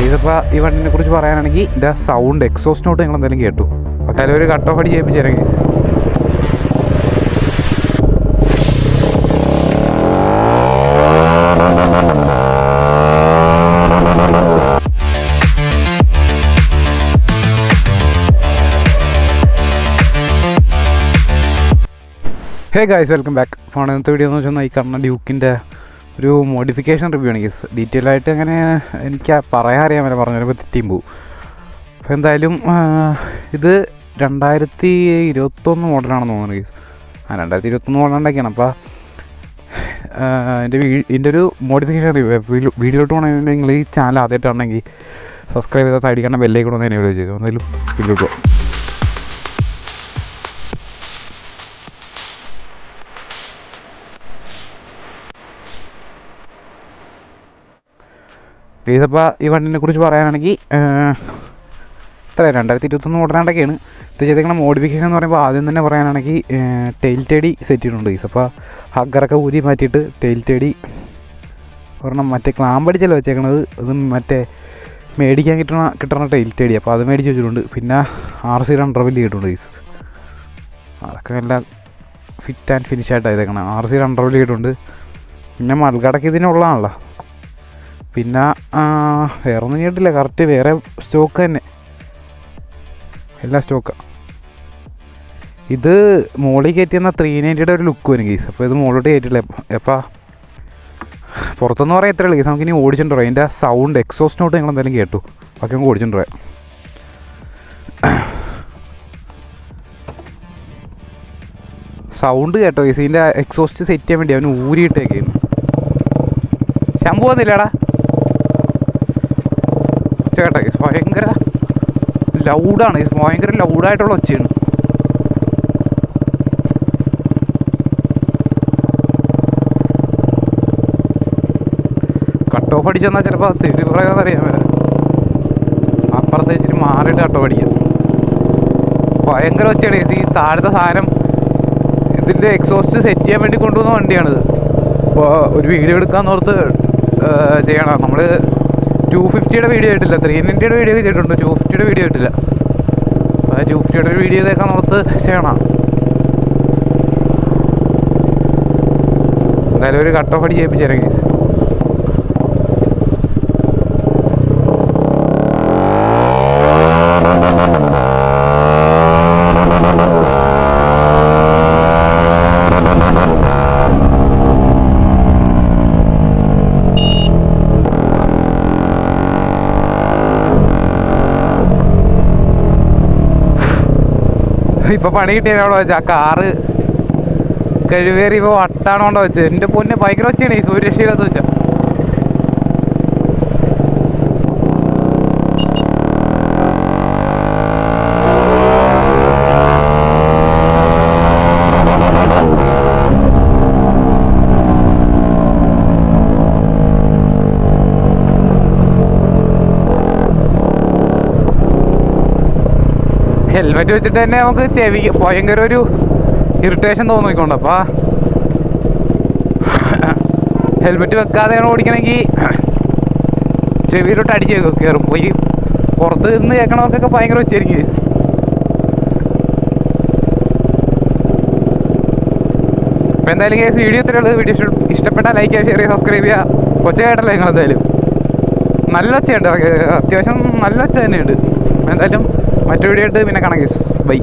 ഇതിപ്പോൾ ഈ വണ്ടിനെ കുറിച്ച് പറയാനാണെങ്കിൽ ഇതിൻ്റെ സൗണ്ട് എക്സോസ്റ്റ് നോട്ട് നിങ്ങൾ എന്തെങ്കിലും കേട്ടു. അപ്പോൾ അതിലൊരു കട്ട് ഓഫ് അടി ചെയ്യിപ്പിച്ചേരാം guys. Hey guys, welcome back. അപ്പോൾ ഇന്നത്തെ വീഡിയോ എന്ന് വെച്ചാൽ ഈ കാണുന്ന ഡ്യൂക്കിൻ്റെ ഒരു മോഡിഫിക്കേഷൻ റിവ്യൂ ആണ് ഗൈസ്. ഡീറ്റെയിൽ ആയിട്ട് അങ്ങനെ എനിക്ക് പറയാൻ അറിയാമല്ലോ, പറഞ്ഞു വരുമ്പോൾ തെറ്റിയും പോവും. അപ്പോൾ എന്തായാലും ഇത് 2021 മോഡലാണെന്ന് തോന്നുന്നു ഗൈസ്. 2021 മോഡലുണ്ടാക്കിയാണ്. അപ്പോൾ ഇതിൻ്റെ ഒരു മോഡിഫിക്കേഷൻ റിവ്യൂ വീഡിയോട്ട് പോകണമെങ്കിൽ നിങ്ങൾ ഈ ചാനൽ ആദ്യമായിട്ടാണെങ്കിൽ സബ്സ്ക്രൈബ് ചെയ്താൽ സൈഡിൽ കാണാൻ ബെല്ലേക്ക് ഒന്ന് എനേബിൾ ചെയ്തു. എന്തായാലും വീഡിയോട്ട് പോകാം. അപ്പോൾ ഈ വണ്ടിനെ കുറിച്ച് പറയാനാണെങ്കിൽ ഇത്ര 2021 മോഡലാണ്ടൊക്കെയാണ് ഇത് ചെയ്തേക്കുന്ന. മോഡിഫിക്കേഷൻ എന്ന് പറയുമ്പോൾ ആദ്യം തന്നെ പറയാനാണെങ്കിൽ ടെയിൽ ടേഡി സെറ്റ് ചെയ്തിട്ടുണ്ട് ഗൈസ്. അപ്പോൾ ഹഗ്ഗറൊക്കെ ഊരി മാറ്റിയിട്ട് ടെയിൽ ടേഡി ഒരെണ്ണം മറ്റേ ക്ലാമ്പടിച്ചല്ലോ വെച്ചേക്കണത്. അത് മറ്റേ മേടിക്കാൻ കിട്ടണ ടെയിൽ ടേഡി. അപ്പോൾ അത് മേടിച്ച് വെച്ചിട്ടുണ്ട്. പിന്നെ RC അണ്ടർവെല്ല് ചെയ്തിട്ടുണ്ട് ഗൈസ്. അതൊക്കെ എല്ലാം ഫിറ്റ് ആൻഡ് ഫിനിഷ് ആയിട്ട് ചെയ്തേക്കണം. RC അണ്ടർവെല്ല് ചെയ്തിട്ടുണ്ട്. പിന്നെ മൽഗടക്ക് ഇതിനുള്ളതാണല്ലോ. പിന്നെ വേറെ ഒന്നും ചെയ്തിട്ടില്ല. കറക്റ്റ് വേറെ സ്റ്റോക്ക് തന്നെ, എല്ലാ സ്റ്റോക്കാണ്. ഇത് മുകളിൽ കയറ്റിയെന്ന 390 ഒരു ലുക്ക് വരും ഗൈസ്. അപ്പോൾ ഇത് മുകളിലോട്ട് കയറ്റില്ല. എപ്പോൾ പുറത്തൊന്നും പറയാം ഇത്രയുള്ളൂ ഗൈസ്. നമുക്കിനി ഓടിച്ചിട്ട് പറയാം. അതിൻ്റെ സൗണ്ട് എക്സോസ്റ്റ് നോട്ട് നിങ്ങൾ എന്തായാലും കേട്ടു. ബാക്കി നമുക്ക് ഓടിച്ചിട്ട് പറയാം. സൗണ്ട് കേട്ടോ ഗൈസ്. ഇതിൻ്റെ എക്സോസ്റ്റ് സെറ്റ് ചെയ്യാൻ വേണ്ടി അവന് ഊരിയിട്ടേക്കാണ്. ശമ്പു വന്നില്ലടാ ചേട്ടാ ഗൈസ്. ഭയങ്കര ലൗഡാണ് ഗൈസ്. ഭയങ്കര ലൗഡായിട്ടുള്ള ഒച്ചയാണ്. കട്ട് ഓഫ് അടിച്ചെന്നാൽ ചിലപ്പോൾ തെറി പറയാമെന്ന് അറിയാൻ വരാം. അപ്പുറത്ത് വെച്ചിട്ട് മാറിയിട്ട് കട്ട് ഓഫ് അടിക്കാം. ഭയങ്കര ഒച്ചയാണ് ഗൈസ്. ഈ താഴത്തെ സാധനം ഇതിൻ്റെ എക്സോസ്റ്റ് സെറ്റ് ചെയ്യാൻ വേണ്ടി കൊണ്ടുവന്ന വണ്ടിയാണിത്. അപ്പോൾ ഒരു വീഡിയോ എടുക്കാമെന്നോർത്ത് ചെയ്യണം. നമ്മൾ 250യുടെ വീഡിയോ ആയിട്ടില്ല, 390യുടെ വീഡിയോ ഒക്കെ ചെയ്തിട്ടുണ്ട്. 250യുടെ വീഡിയോ ആയിട്ടില്ല. അപ്പോൾ 250യുടെ ഒരു വീഡിയോ ഇതൊക്കെ നോർത്ത് ചെയ്യണം. എന്തായാലും ഒരു കട്ട് ഓഫ് അടി ചെയ്യിപ്പിച്ചേരാം ഗൈസ്. ഇപ്പോൾ പണി കിട്ടിയതിനോട് വെച്ചാൽ ആ കാറ് കഴിവേറി ഇപ്പോൾ വട്ടാണോണ്ടോ വെച്ച്. എൻ്റെ പൊന്നെ ഭയങ്കര ഒച്ചയാണ് ഈ സൂര്യരക്ഷയിലത്ത് വെച്ചാൽ. ഹെൽമെറ്റ് വെച്ചിട്ട് തന്നെ നമുക്ക് ചെവി ഭയങ്കര ഒരു ഇറിറ്റേഷൻ തോന്നിക്കൊണ്ട്. അപ്പോൾ ഹെൽമെറ്റ് വെക്കാതെയാണ് ഓടിക്കണമെങ്കിൽ ചെവിയിലോട്ട് അടിച്ച് കയറും. പോയി പുറത്ത് നിന്ന് കേൾക്കണവർക്കൊക്കെ ഭയങ്കര വെച്ചായിരിക്കും. അപ്പോൾ എന്തായാലും കേസ് വീഡിയോ ഇത്രയുള്ളത്. വീഡിയോ ഇഷ്ടപ്പെട്ടാൽ ലൈക്ക് ചെയ്യുക, ഷെയർ ചെയ്യുക, സബ്സ്ക്രൈബ് ചെയ്യുക. ഒച്ച കേട്ടല്ലേ നിങ്ങൾ? എന്തായാലും നല്ല ഒച്ചയുണ്ട്, അത്യാവശ്യം നല്ല ഒച്ച തന്നെയുണ്ട്. എന്തായാലും മറ്റു വീഡിയോ ആയിട്ട് പിന്നെ കാണാം ഗൈസ്. ബൈ.